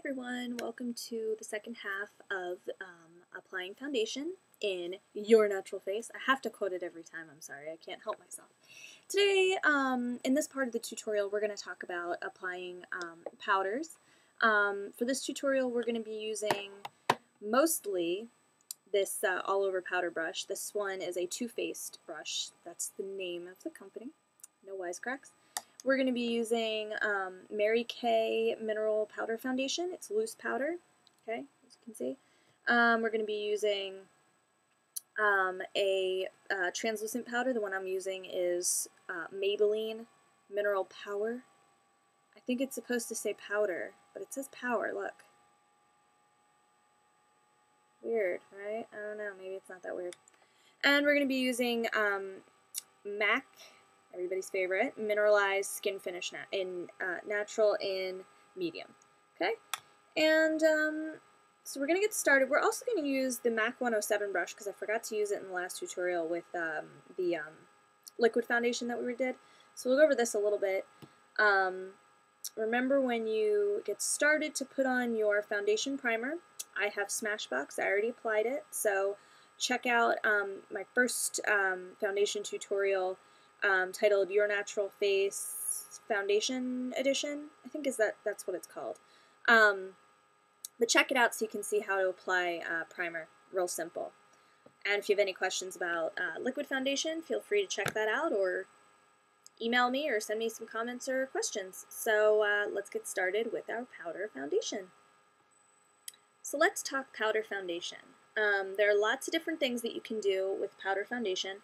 everyone, welcome to the second half of applying foundation in Your Natural Face. I have to quote it every time, I'm sorry, I can't help myself. Today, in this part of the tutorial, we're going to talk about applying powders. For this tutorial, we're going to be using mostly this all-over powder brush. This one is a Too Faced brush. That's the name of the company. No wisecracks. We're going to be using Mary Kay Mineral Powder Foundation. It's loose powder, okay, as you can see. We're going to be using a translucent powder. The one I'm using is Maybelline Mineral Power. I think it's supposed to say powder, but it says power, look. Weird, right? I don't know, maybe it's not that weird. And we're going to be using MAC, everybody's favorite, mineralized skin finish in natural in medium. Okay, and so we're gonna get started. We're also gonna use the MAC 107 brush because I forgot to use it in the last tutorial with the liquid foundation that we did. So we'll go over this a little bit. Remember, when you get started to put on your foundation primer, I have Smashbox. I already applied it, so check out my first foundation tutorial titled Your Natural Face Foundation Edition. I think that's what it's called. But check it out so you can see how to apply primer. Real simple. And if you have any questions about liquid foundation, feel free to check that out or email me or send me some comments or questions. So let's get started with our powder foundation. So let's talk powder foundation. There are lots of different things that you can do with powder foundation.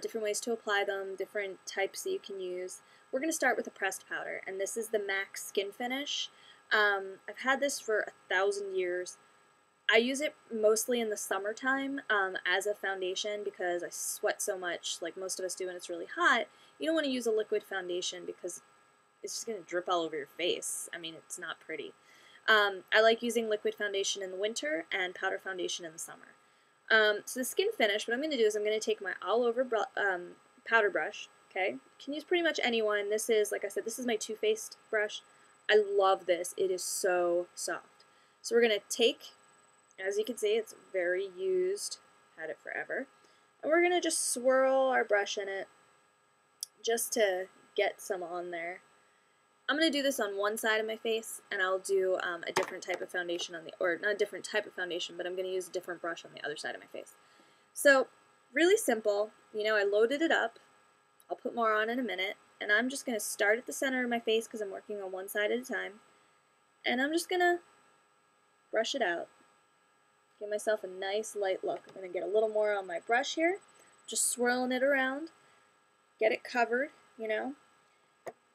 Different ways to apply them, different types that you can use. We're going to start with a pressed powder, and this is the MAC Skin Finish. I've had this for 1,000 years. I use it mostly in the summertime as a foundation because I sweat so much, like most of us do when it's really hot. You don't want to use a liquid foundation because it's just going to drip all over your face. I mean, it's not pretty. I like using liquid foundation in the winter and powder foundation in the summer. So the Skin Finish, what I'm going to do is I'm going to take my all-over powder brush, okay? You can use pretty much any one. This is, like I said, this is my Too Faced brush. I love this. It is so soft. So we're going to take, as you can see, it's very used, had it forever, and we're going to just swirl our brush in it just to get some on there. I'm going to do this on one side of my face, and I'll do a different type of foundation on the, or not a different type of foundation, but I'm going to use a different brush on the other side of my face. So, really simple. You know, I loaded it up. I'll put more on in a minute, and I'm just going to start at the center of my face because I'm working on one side at a time, and I'm just going to brush it out. Give myself a nice light look. I'm going to get a little more on my brush here, just swirling it around, get it covered, you know,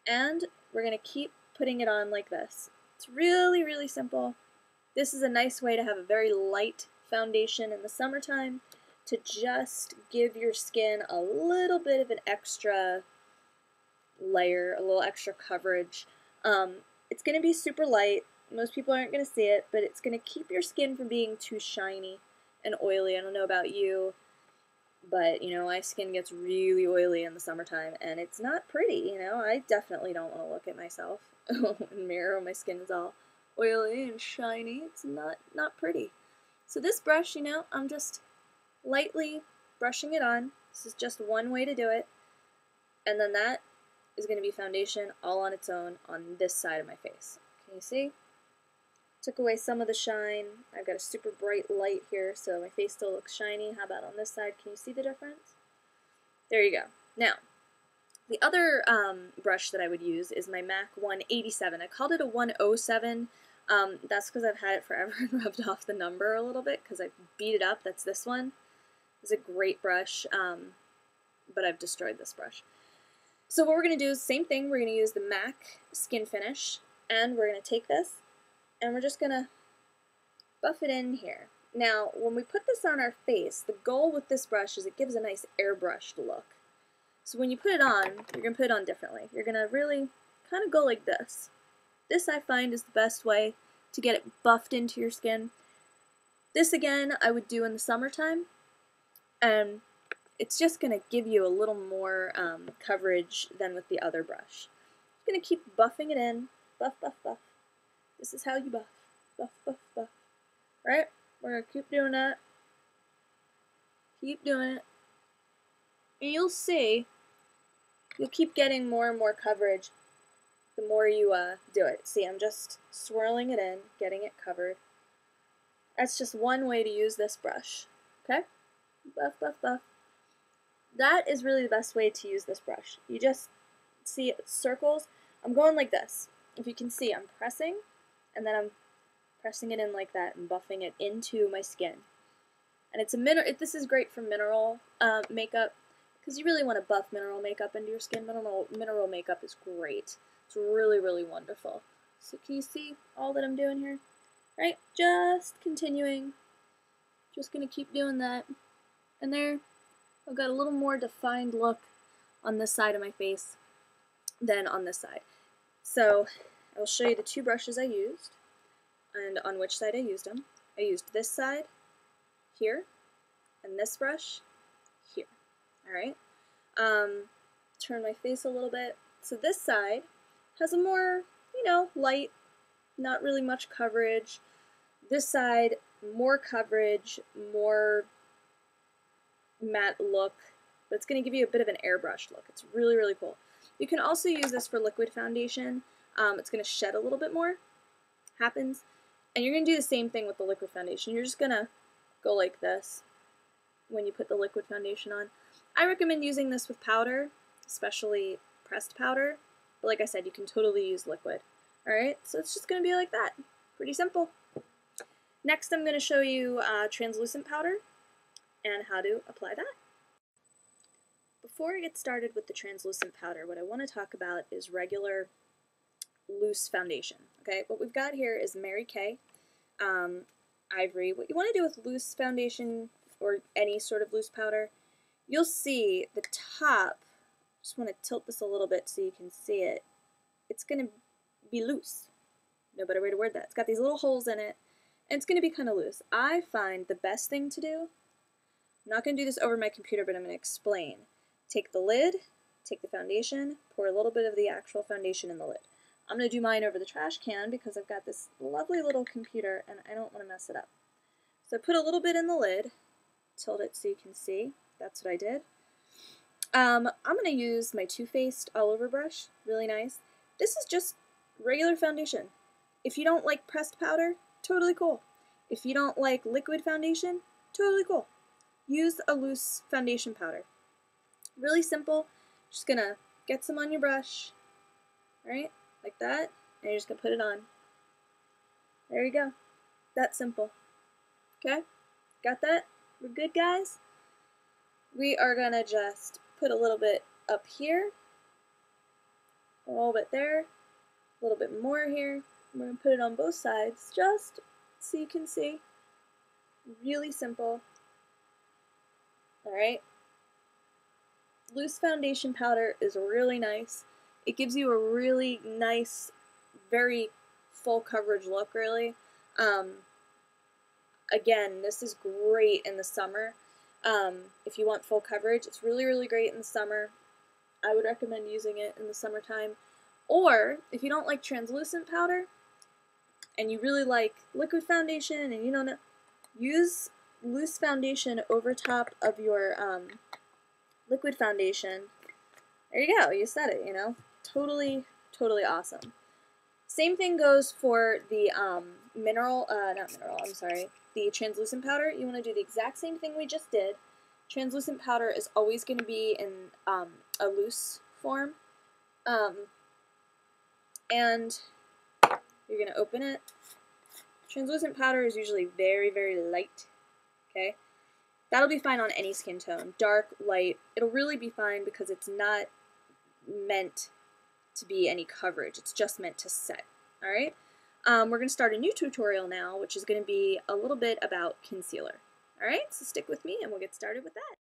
and we're going to keep putting it on like this. It's really, really simple. This is a nice way to have a very light foundation in the summertime to just give your skin a little bit of an extra layer, a little extra coverage. It's going to be super light. Most people aren't going to see it, but it's going to keep your skin from being too shiny and oily. I don't know about you, but, you know, my skin gets really oily in the summertime, and it's not pretty, you know. I definitely don't want to look at myself in the mirror when my skin is all oily and shiny. It's not pretty. So this brush, you know, I'm just lightly brushing it on. This is just one way to do it. And then that is going to be foundation all on its own on this side of my face. Can you see? Took away some of the shine. I've got a super bright light here, so my face still looks shiny. How about on this side? Can you see the difference? There you go. Now, the other brush that I would use is my MAC 187. I called it a 107. That's because I've had it forever and rubbed off the number a little bit because I beat it up. That's this one. It's a great brush, but I've destroyed this brush. So what we're going to do is the same thing. We're going to use the MAC Skin Finish, and we're going to take this, and we're just going to buff it in here. Now, when we put this on our face, the goal with this brush is it gives a nice airbrushed look. So when you put it on, you're going to put it on differently. You're going to really kind of go like this. This, I find, is the best way to get it buffed into your skin. This, again, I would do in the summertime, and it's just going to give you a little more coverage than with the other brush. I'm going to keep buffing it in. Buff, buff, buff. This is how you buff. We're going to keep doing that. Keep doing it. And you'll see, you'll keep getting more and more coverage the more you do it. See, I'm just swirling it in, getting it covered. That's just one way to use this brush. Okay? Buff, buff, buff. That is really the best way to use this brush. You just see circles. I'm going like this. If you can see, I'm pressing, and then I'm pressing it in like that and buffing it into my skin. And it's a this is great for mineral makeup, because you really want to buff mineral makeup into your skin. Mineral makeup is great. It's really, really wonderful. So can you see all that I'm doing here? Right? Just continuing. Just going to keep doing that. And there, I've got a little more defined look on this side of my face than on this side. So I'll show you the two brushes I used and on which side I used them. I used this side here and this brush here. Alright? Turn my face a little bit. So this side has a more, light, not really much coverage. This side, more coverage, more matte look, but it's going to give you a bit of an airbrushed look. It's really, really cool. You can also use this for liquid foundation. It's going to shed a little bit more. Happens. And you're going to do the same thing with the liquid foundation. You're just going to go like this when you put the liquid foundation on. I recommend using this with powder, especially pressed powder. But like I said, you can totally use liquid. Alright, so it's just going to be like that. Pretty simple. Next, I'm going to show you translucent powder and how to apply that. Before I get started with the translucent powder, what I want to talk about is regular loose foundation. Okay, what we've got here is Mary Kay Ivory. What you want to do with loose foundation or any sort of loose powder, you'll see the top, just want to tilt this a little bit so you can see it, it's going to be loose. No better way to word that. It's got these little holes in it, and it's going to be kind of loose. I find the best thing to do, I'm not going to do this over my computer, but I'm going to explain. Take the lid, take the foundation, pour a little bit of the actual foundation in the lid. I'm going to do mine over the trash can because I've got this lovely little computer and I don't want to mess it up. So put a little bit in the lid, tilt it so you can see. That's what I did. I'm going to use my Too Faced All Over brush, really nice. This is just regular foundation. If you don't like pressed powder, totally cool. If you don't like liquid foundation, totally cool. Use a loose foundation powder. Really simple. Just gonna get some on your brush, right? Like that, and you're just gonna put it on. There you go. That simple. Okay? Got that? We're good, guys? We are gonna just put a little bit up here, a little bit there, a little bit more here. We're gonna put it on both sides, just so you can see. Really simple. Alright? Loose foundation powder is really nice. It gives you a really nice, very full coverage look, really. Again, this is great in the summer. If you want full coverage, it's really, really great in the summer. I would recommend using it in the summertime. Or, if you don't like translucent powder, and you really like liquid foundation, and you don't know, use loose foundation over top of your liquid foundation. There you go, you said it, Totally, totally awesome. Same thing goes for the the translucent powder. You want to do the exact same thing we just did. Translucent powder is always going to be in a loose form. And you're going to open it. Translucent powder is usually very, very light. Okay? That'll be fine on any skin tone. Dark, light, it'll really be fine because it's not meant to be any coverage. It's just meant to set. Alright? We're going to start a new tutorial now, which is going to be a little bit about concealer. Alright, so stick with me and we'll get started with that.